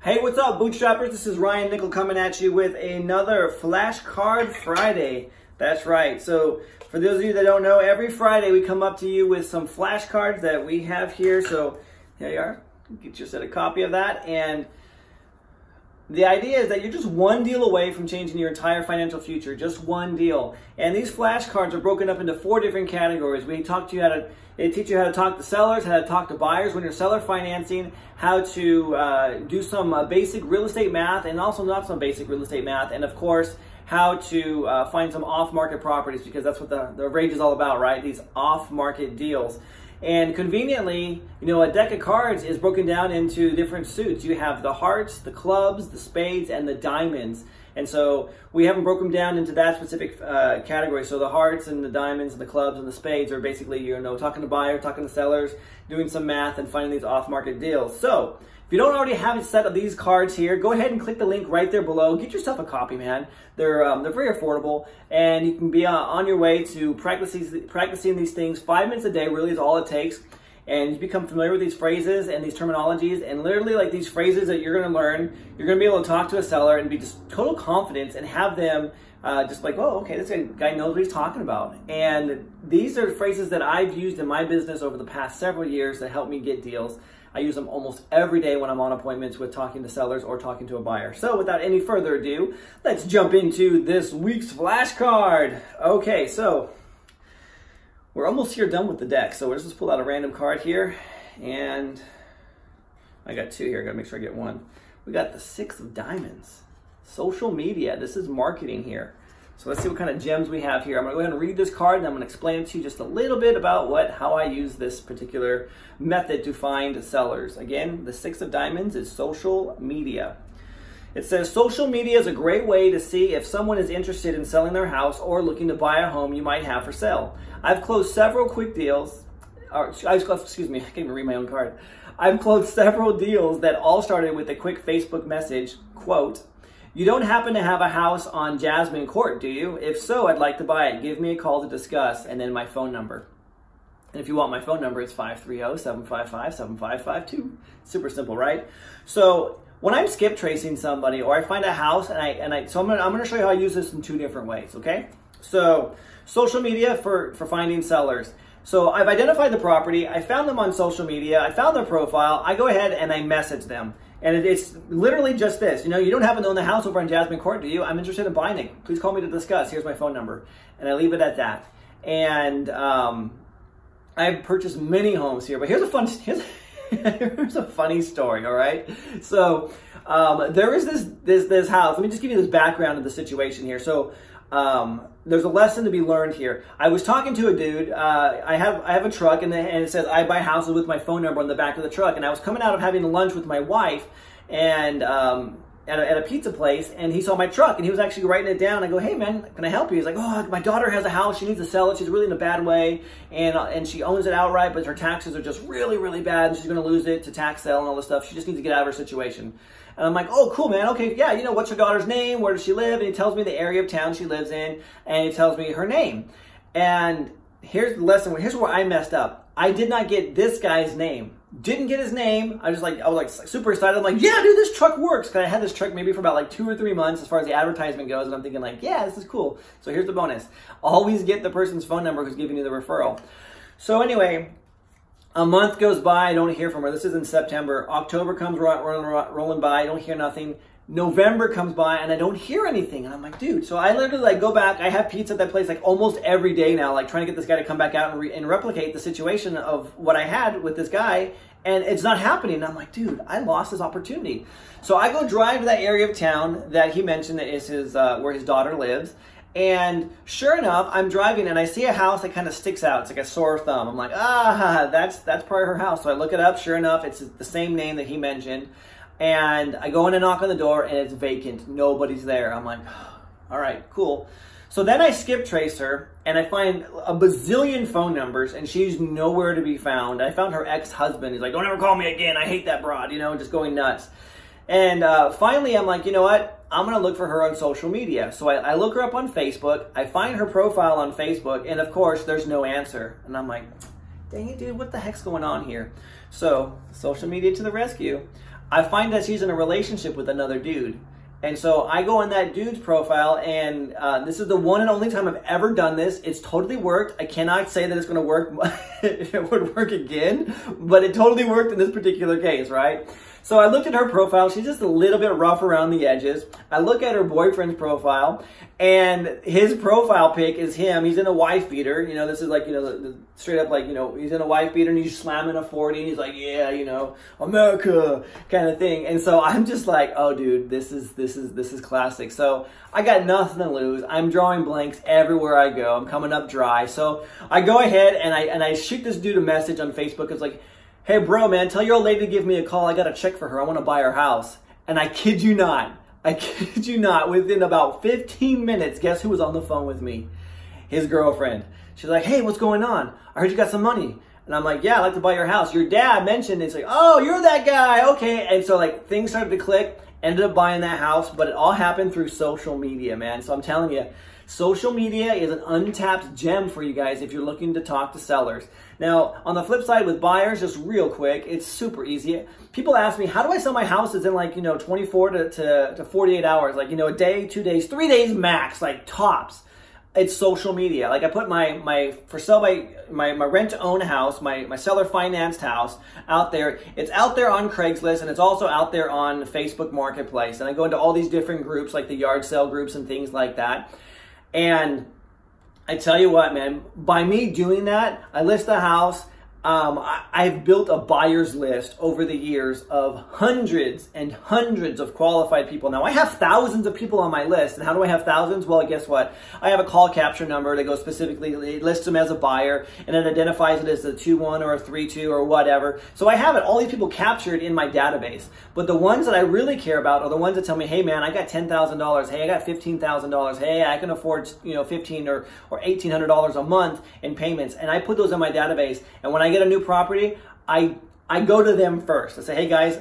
Hey, what's up, Bootstrappers? This is Ryan Nickel coming at you with another Flashcard Friday. That's right. So, for those of you that don't know, every Friday we come up to you with some flashcards that we have here. So, here you are. Get you a copy of that. And the idea is that you're just one deal away from changing your entire financial future. Just one deal. And these flashcards are broken up into 4 different categories. They teach you how to talk to sellers, how to talk to buyers when you're seller financing, how to do some basic real estate math, and also not some basic real estate math, and of course, how to find some off-market properties, because that's what the rage is all about, right? These off-market deals. And conveniently, you know, a deck of cards is broken down into different suits. You have the hearts, the clubs, the spades, and the diamonds. And so we haven't broken them down into that specific category. So the hearts and the diamonds and the clubs and the spades are basically, you know, talking to buyers, talking to sellers, doing some math and finding these off-market deals. So if you don't already have a set of these cards here, go ahead and click the link right there below. Get yourself a copy, man. They're very affordable, and you can be on your way to practicing these things. 5 minutes a day really is all it takes. And you become familiar with these phrases and these terminologies, and literally like these phrases that you're going to learn, you're going to be able to talk to a seller and be just total confidence and have them just like, oh, okay, this guy knows what he's talking about. And these are phrases that I've used in my business over the past several years that help me get deals. I use them almost every day when I'm on appointments with talking to sellers or talking to a buyer. So without any further ado, let's jump into this week's flashcard. Okay, so we're almost here done with the deck. So let's just pull out a random card here. And I got 2 here. I gotta make sure I get 1. We got the 6 of diamonds. Social media. This is marketing here. So let's see what kind of gems we have here. I'm gonna go ahead and read this card, and I'm gonna explain it to you just a little bit about how I use this particular method to find sellers. Again, the 6 of diamonds is social media. It says, social media is a great way to see if someone is interested in selling their house or looking to buy a home you might have for sale. I've closed several quick deals, excuse me, I can't even read my own card. I've closed several deals that all started with a quick Facebook message, quote, "You don't happen to have a house on Jasmine Court, do you? If so, I'd like to buy it. Give me a call to discuss," and then my phone number. And if you want my phone number, it's 530-755-7552. Super simple, right? So when I'm skip tracing somebody, or I find a house, I'm gonna show you how I use this in 2 different ways, okay? So social media for finding sellers. So I've identified the property, I found them on social media, I found their profile, I go ahead and I message them. And it's literally just this, you know, you don't happen to own the house over on Jasmine Court, do you? I'm interested in buying it. Please call me to discuss. Here's my phone number. And I leave it at that. And I've purchased many homes here, but here's a funny story, all right? So there is this house. Let me just give you this background of the situation here. So there's a lesson to be learned here. I was talking to a dude. I have a truck, and it says I buy houses with my phone number on the back of the truck. And I was coming out of having lunch with my wife, and at a pizza place, and he saw my truck, and he was actually writing it down. I go, "Hey man, can I help you?" He's like, "Oh, my daughter has a house. She needs to sell it. She's really in a bad way, and she owns it outright, but her taxes are just really, really bad, and she's going to lose it to tax sale and all this stuff. She just needs to get out of her situation." And I'm like, "Oh, cool, man. Okay, yeah, you know, what's her daughter's name? Where does she live?" And he tells me the area of town she lives in, and he tells me her name. And here's the lesson. Here's where I messed up. I did not get this guy's name. Didn't get his name. I was like super excited. I'm like, "Yeah, dude, this truck works." Because I had this truck maybe for about like 2 or 3 months as far as the advertisement goes. And I'm thinking like, yeah, this is cool. So here's the bonus. Always get the person's phone number who's giving you the referral. So anyway, a month goes by, I don't hear from her. This is in September. October comes rolling by, I don't hear nothing. November comes by, and I don't hear anything. And I'm like, dude. So I literally like go back. I have pizza at that place like almost every day now, like trying to get this guy to come back out and replicate the situation of what I had with this guy. And it's not happening. And I'm like, dude, I lost this opportunity. So I go drive to that area of town that he mentioned that is where his daughter lives. And sure enough, I'm driving and I see a house that kind of sticks out. It's like a sore thumb. I'm like, that's probably her house. So I look it up. Sure enough, it's the same name that he mentioned. And I go in and knock on the door, and it's vacant. Nobody's there. I'm like, all right, cool. So then I skip trace her, and I find a bazillion phone numbers, and she's nowhere to be found. I found her ex-husband. He's like, "Don't ever call me again. I hate that broad," you know, just going nuts. And finally, I'm like, you know what? I'm going to look for her on social media. So I look her up on Facebook. I find her profile on Facebook, and of course, there's no answer. And I'm like, dang it, dude, what the heck's going on here? So social media to the rescue. I find that she's in a relationship with another dude. And so I go on that dude's profile, and this is the one and only time I've ever done this. It's totally worked. I cannot say that it's going to work if it would work again, but it totally worked in this particular case, right? So I looked at her profile. She's just a little bit rough around the edges. I look at her boyfriend's profile, and his profile pic is him. He's in a wife beater. You know, this is like, you know, the straight up like, you know, he's in a wife beater and he's slamming a 40 and he's like, yeah, you know, America kind of thing. And so I'm just like, oh dude, this is classic. So I got nothing to lose. I'm drawing blanks everywhere I go. I'm coming up dry. So I go ahead and I shoot this dude a message on Facebook. It's like, hey bro, man, tell your old lady to give me a call. I got a check for her. I want to buy her house. And I kid you not, within about 15 minutes, guess who was on the phone with me? His girlfriend. She's like, hey, what's going on? I heard you got some money. And I'm like, yeah, I'd like to buy your house. Your dad mentioned it. It's like, oh, you're that guy. Okay. And so like things started to click, ended up buying that house, but it all happened through social media, man. So I'm telling you, social media is an untapped gem for you guys if you're looking to talk to sellers. Now, on the flip side with buyers, just real quick, it's super easy. People ask me, how do I sell my houses in like, you know, 24 to 48 hours? Like, you know, a day, 2 days, 3 days max, like tops. It's social media. Like I put my rent to own house, my seller financed house out there. It's out there on Craigslist, and it's also out there on Facebook Marketplace. And I go into all these different groups like the yard sale groups and things like that. And I tell you what, man, by me doing that, I list the house. I've built a buyer's list over the years of hundreds and hundreds of qualified people. Now, I have thousands of people on my list. And how do I have thousands? Well, guess what? I have a call capture number that goes specifically, it lists them as a buyer, and it identifies it as a 2-1 or a 3-2 or whatever. So I have all these people captured in my database. But the ones that I really care about are the ones that tell me, hey, man, I got $10,000. Hey, I got $15,000. Hey, I can afford, you know, $1,500 or $1,800 a month in payments. And I put those in my database. And when I get a new property, I go to them first. I say, hey guys,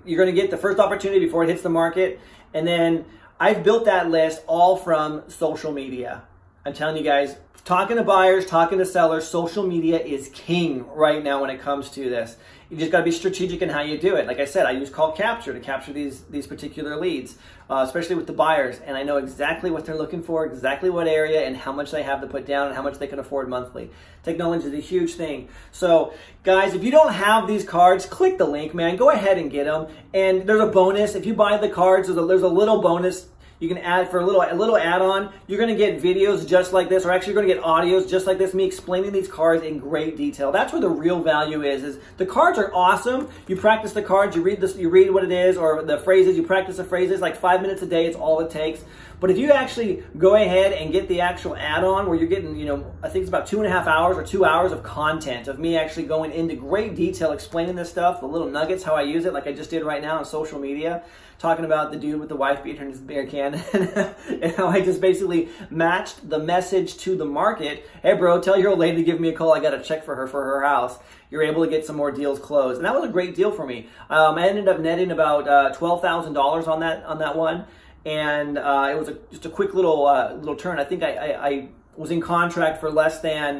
you're going to get the first opportunity before it hits the market. And then I've built that list all from social media. I'm telling you guys, talking to buyers, talking to sellers, social media is king right now when it comes to this. You just got to be strategic in how you do it. Like I said, I use call capture to capture these particular leads, especially with the buyers. And I know exactly what they're looking for, exactly what area, and how much they have to put down and how much they can afford monthly. Technology is a huge thing. So guys, if you don't have these cards, click the link, man. Go ahead and get them. And there's a bonus. If you buy the cards, there's a little bonus you can add for a little add-on. You're going to get videos just like this, or actually you're going to get audios just like this, me explaining these cards in great detail. That's where the real value is the cards are awesome. You practice the cards, you read what it is, or the phrases, you practice the phrases, like 5 minutes a day, it's all it takes. But if you actually go ahead and get the actual add-on where you're getting, you know, I think it's about 2.5 hours or 2 hours of content of me actually going into great detail, explaining this stuff, the little nuggets, how I use it, like I just did right now on social media, talking about the dude with the wife beater in his beer can, and how I just basically matched the message to the market. Hey bro, tell your old lady to give me a call. I got a check for her house. You're able to get some more deals closed. And that was a great deal for me. I ended up netting about $12,000 on that one. And it was just a quick little turn. I think I was in contract for less than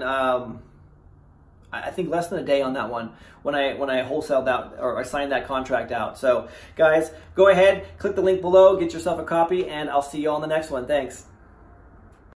less than a day on that one when I wholesaled out, or I signed that contract out. So guys, go ahead, click the link below, get yourself a copy, and I'll see you on the next one. Thanks.